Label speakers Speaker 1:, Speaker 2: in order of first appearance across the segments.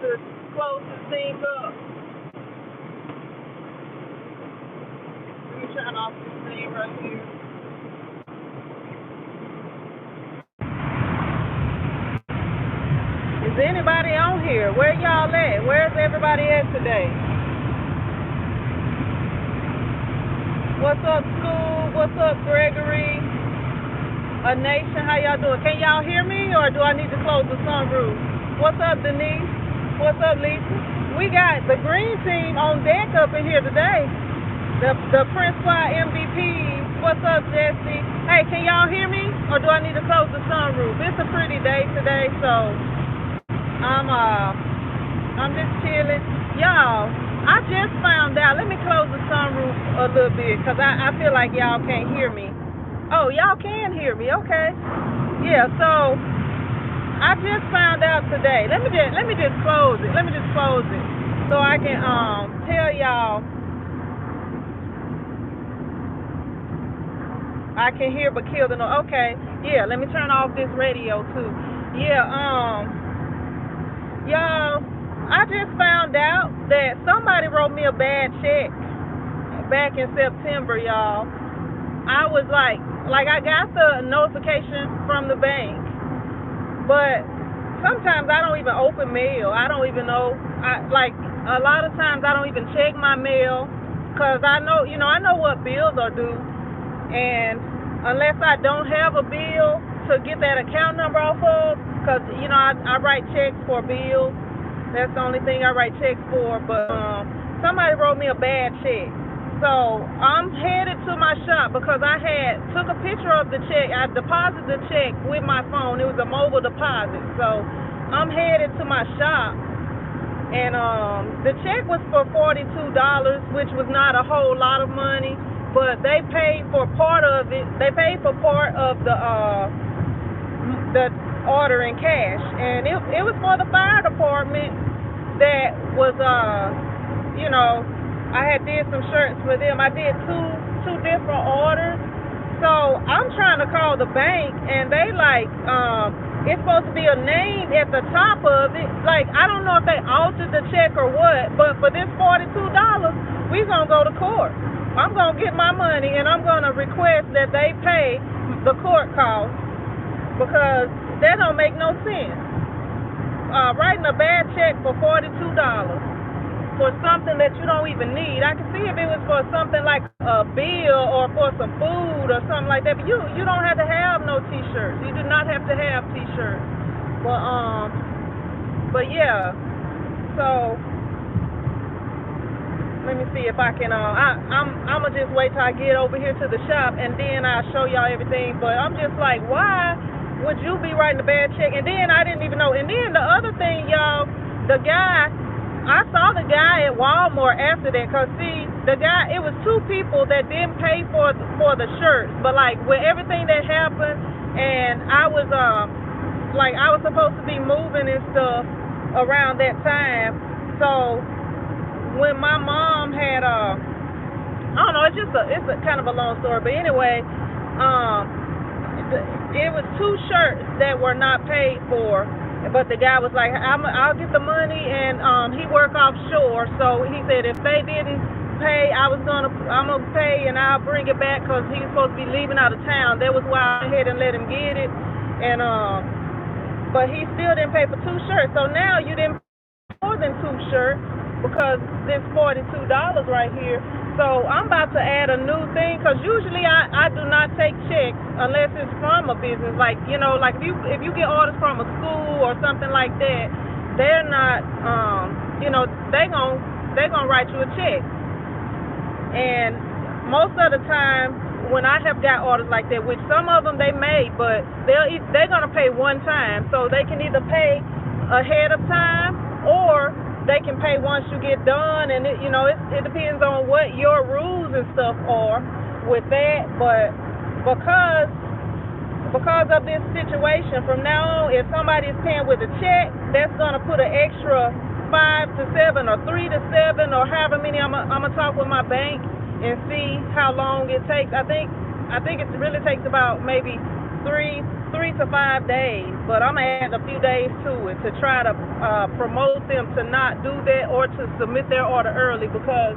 Speaker 1: here to close this thing up. Let me turn off this thing right here. Is anybody on here? Where y'all at? Where's everybody at today? What's up, school? What's up, Gregory? A Nation, how y'all doing? Can y'all hear me, or do I need to close the sunroof? What's up, Denise? What's up, Lisa? We got the green team on deck up in here today. The Prince Fly MVP. What's up, Jesse? Hey, can y'all hear me, or do I need to close the sunroof? It's a pretty day today, so I'm just chilling. Y'all, I just found out. Let me close the sunroof a little bit, because I feel like y'all can't hear me. Oh, y'all can hear me. Okay. Yeah, so I just found out today. Let me just close it. Let me just close it so I can tell y'all. I can hear but kill the noise. Okay. Yeah, let me turn off this radio too. Yeah, y'all, I just found out that somebody wrote me a bad check back in September, y'all. I was like I got the notification from the bank, but sometimes I don't even open mail. I don't even know. A lot of times I don't even check my mail, because I know what bills are due, and unless I don't have a bill to get that account number off of, because I write checks for bills. That's the only thing I write checks for. But somebody wrote me a bad check. So I'm headed to my shop, because I took a picture of the check. I deposited the check with my phone. It was a mobile deposit. So I'm headed to my shop, and the check was for $42, which was not a whole lot of money, but they paid for part of it. They paid for part of the order in cash, and it was for the fire department. That was I had did some shirts for them. I did two different orders. So I'm trying to call the bank, and they it's supposed to be a name at the top of it. I don't know if they altered the check or what, but for this $42, we gonna go to court. I'm gonna get my money, and I'm gonna request that they pay the court costs, because that don't make no sense. Writing a bad check for $42 for something that you don't even need. I can see if it was for something like a bill or for some food or something like that, but you don't have to have no t-shirts. You do not have to have t-shirts. But yeah. So let me see if I can I'm gonna just wait till I get over here to the shop, and then I'll show y'all everything. But I'm just like, why would you be writing a bad check? And then I didn't even know. And then the other thing, y'all, I saw the guy at Walmart after that, because see, the guy, it was two people that didn't pay for the shirts, but with everything that happened, and I was I was supposed to be moving and stuff around that time. So when my mom had I don't know, it's a kind of a long story, but anyway, it was two shirts that were not paid for. But the guy was like, I'll get the money, and he worked offshore, so he said if they didn't pay, I'm gonna pay, and I'll bring it back, because he's supposed to be leaving out of town. That was why I went ahead and let him get it, and but he still didn't pay for two shirts. So now you didn't pay more than two shirts, because this $42 right here. So I'm about to add a new thing, because usually I do not take checks unless it's from a business. If you get orders from a school or something like that, they're not they gonna write you a check. And most of the time when I have got orders like that, which some of them they made, but they're gonna pay one time, so they can either pay ahead of time, or they can pay once you get done, and it depends on what your rules and stuff are with that. But because of this situation, from now on, if somebody is paying with a check, that's gonna put an extra 5 to 7 or 3 to 7 or however many. I'm gonna talk with my bank and see how long it takes. I think it really takes about maybe 3 3 to 5 days, but I'm gonna add a few days to it to try to promote them to not do that or to submit their order early because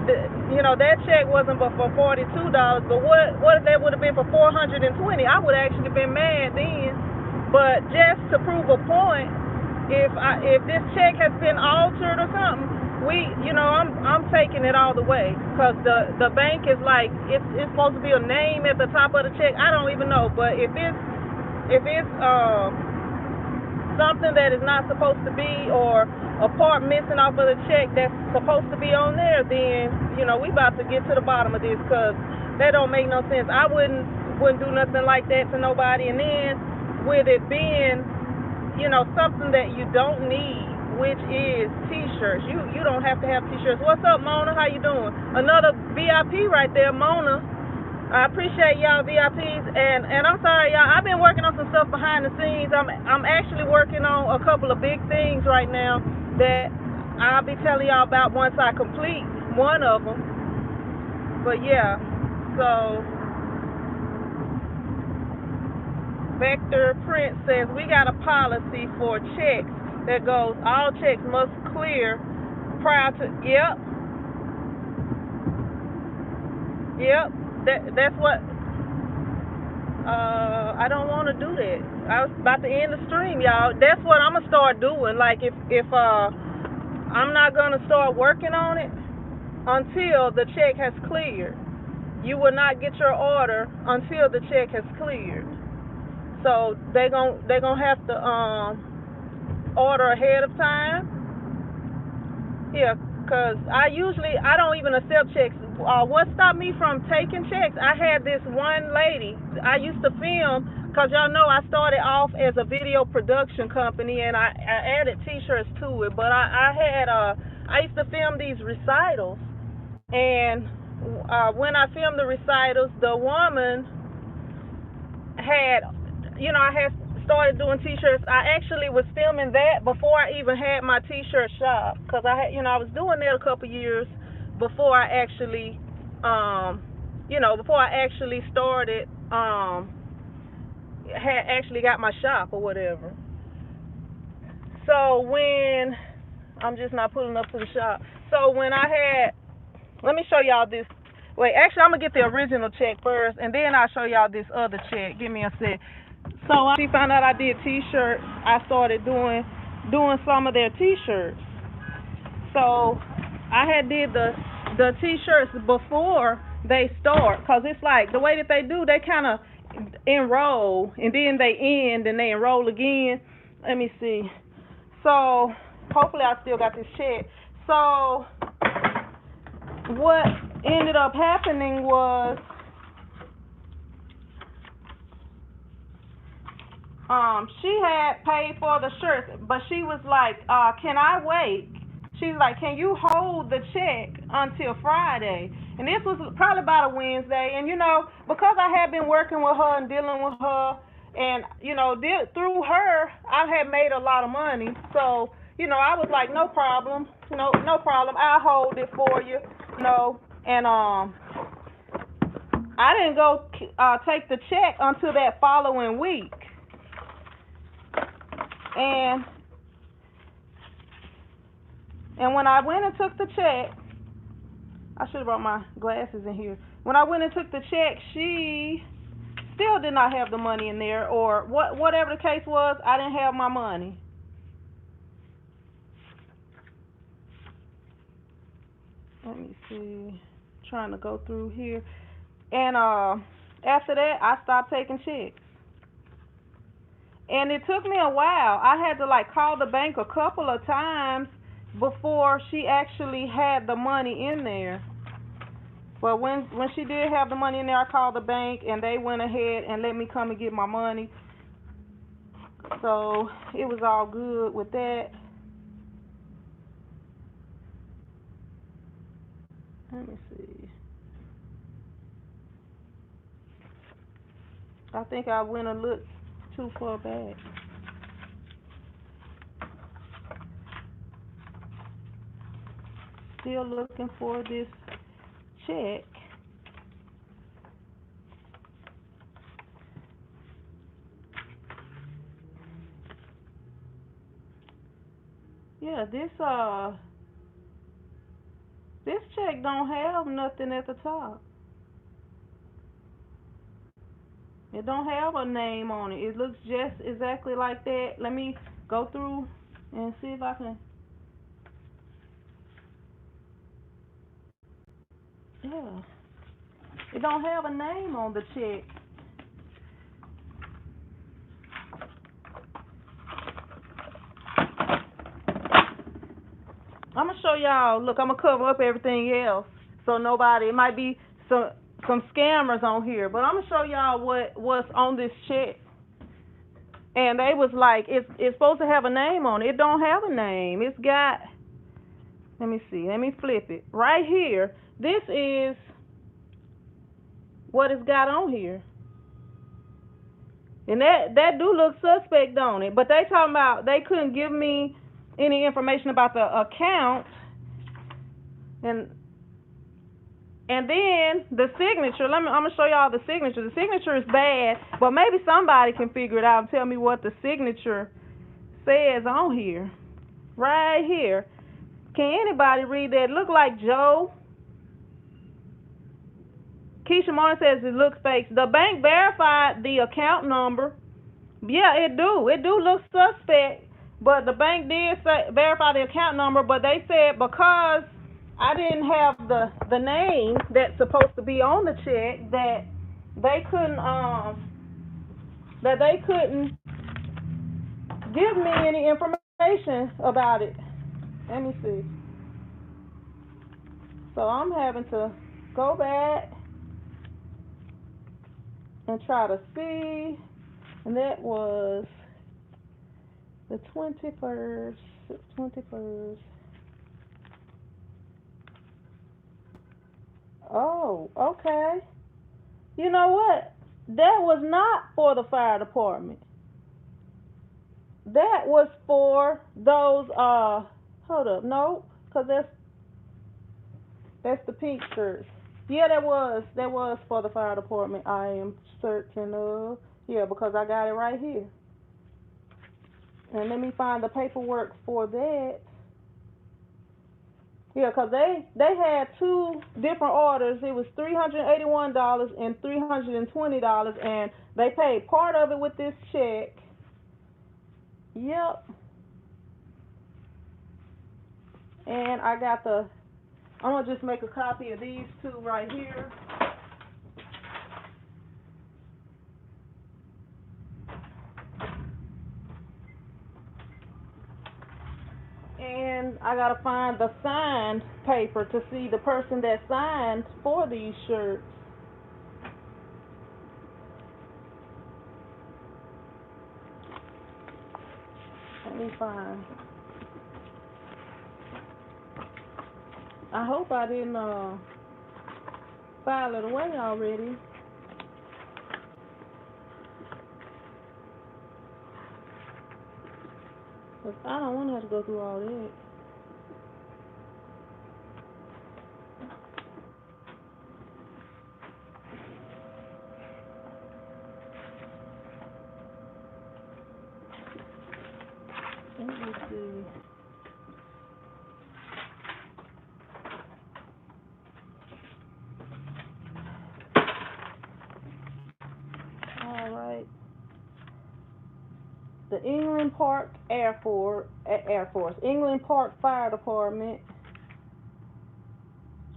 Speaker 1: that check wasn't but for $42. But what if that would have been for $420? I would have actually been mad then. But just to prove a point, if this check has been altered or something, I'm taking it all the way because the bank is like it's supposed to be a name at the top of the check. I don't even know, but if it's something that is not supposed to be or a part missing off of the check that's supposed to be on there, then we about to get to the bottom of this because that don't make no sense. I wouldn't do nothing like that to nobody, and then with it being something that you don't need, which is t-shirts. You don't have to have t-shirts. What's up, Mona? How you doing? Another VIP right there, Mona. I appreciate y'all VIPs, and I'm sorry, y'all. I've been working on some stuff behind the scenes. I'm actually working on a couple of big things right now that I'll be telling y'all about once I complete one of them. But yeah, so Vector Prince says we got a policy for checks that goes all checks must clear prior to. Yep. That's what. I don't want to do that. I was about to end the stream, y'all. That's what I'm gonna start doing. Like if I'm not gonna start working on it until the check has cleared. You will not get your order until the check has cleared. So they're gonna have to order ahead of time. Yeah, because I don't even accept checks. What stopped me from taking checks? I had this one lady. I used to film because y'all know I started off as a video production company and I added t-shirts to it. But I used to film these recitals, and when I filmed the recitals, the woman had, I had started doing t-shirts. I actually was filming that before I even had my t-shirt shop because I was doing that a couple years before I actually, started, had actually got my shop or whatever. So when, I'm just not pulling up to the shop. So when let me show y'all this. Wait, actually, I'm going to get the original check first, and then I'll show y'all this other check. Give me a sec. So she found out I did t-shirts. I started doing some of their t-shirts. So I had did the t-shirts before they start, because it's like the way that they do, they kind of enroll, and then they end, and they enroll again. Let me see. So hopefully I still got this check. So what ended up happening was she had paid for the shirts, but she was like, can I wait? She's like, can you hold the check until Friday? And this was probably about a Wednesday. And, because I had been working with her and dealing with her, and, through her, I had made a lot of money. So, I was like, no problem. No problem. I'll hold it for you, And I didn't go take the check until that following week. And when I went and took the check, I should have brought my glasses in here. When I went and took the check, she still did not have the money in there, or whatever the case was, I didn't have my money. Let me see. Trying to go through here. And after that, I stopped taking checks. And it took me a while. I had to call the bank a couple of times before she actually had the money in there. But when she did have the money in there, I called the bank, and they went ahead and let me come and get my money. So it was all good with that. Let me see. I think I went a little too far back. Still looking for this check. Yeah, this check don't have nothing at the top. It don't have a name on it. It looks just exactly like that. Let me go through and see if I can. Yeah, it don't have a name on the check. I'm gonna show y'all. Look, I'm gonna cover up everything else so nobody. It might be some scammers on here, but I'm gonna show y'all what's on this check. And they was like, it's supposed to have a name on it. It don't have a name. It's got. Let me see. Let me flip it. Right here. This is what it's got on here. And that do look suspect on it. But they talking about they couldn't give me any information about the account. And then the signature. I'm gonna show y'all the signature. The signature is bad, but maybe somebody can figure it out and tell me what the signature says on here. Right here. Can anybody read that? Look like Joe. Keisha Martin says it looks fake. The bank verified the account number. Yeah, it do. It do look suspect. But the bank did verify the account number. But they said because I didn't have the name that's supposed to be on the check that they couldn't give me any information about it. Let me see. So I'm having to go back and try to see. And that was the 21st. 21st. Oh, okay. You know what? That was not for the fire department. That was for those hold up, no, cause that's the pink shirts. Yeah, that was for the fire department. I am certain of. Yeah, because I got it right here. And let me find the paperwork for that. Yeah, cause they had two different orders. It was $381 and $320, and they paid part of it with this check. Yep. And I got I'm gonna just make a copy of these two right here. And I gotta find the signed paper to see the person that signed for these shirts. Let me find. I hope I didn't file it away already. Cause I don't want to have to go through all that. Let me see. All right. The England Park Air Force, England Park Fire Department,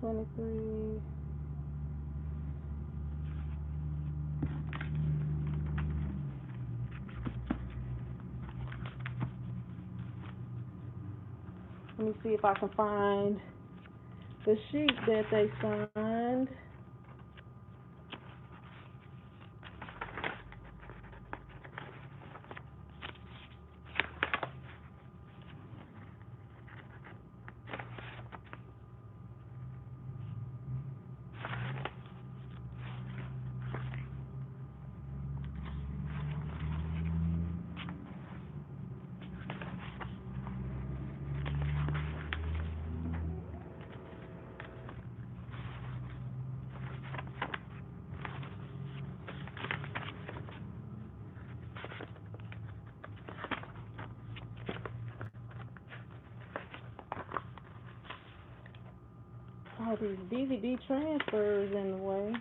Speaker 1: 23. Let me see if I can find the sheet that they signed. Oh, these DVD transfers in the way.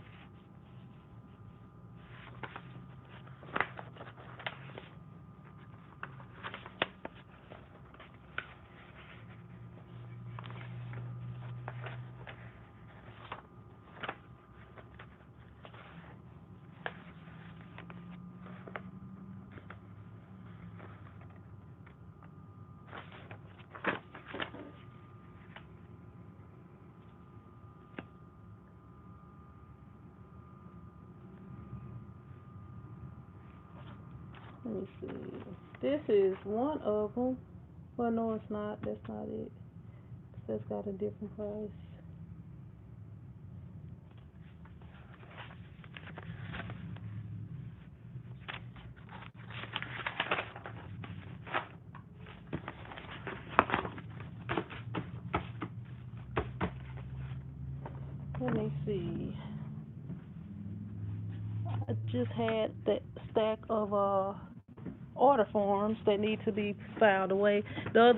Speaker 1: Let me see. This is one of them. Well, no, it's not. That's not it. That's got a different price. Let me see. I just had that stack of order forms that need to be filed away. The other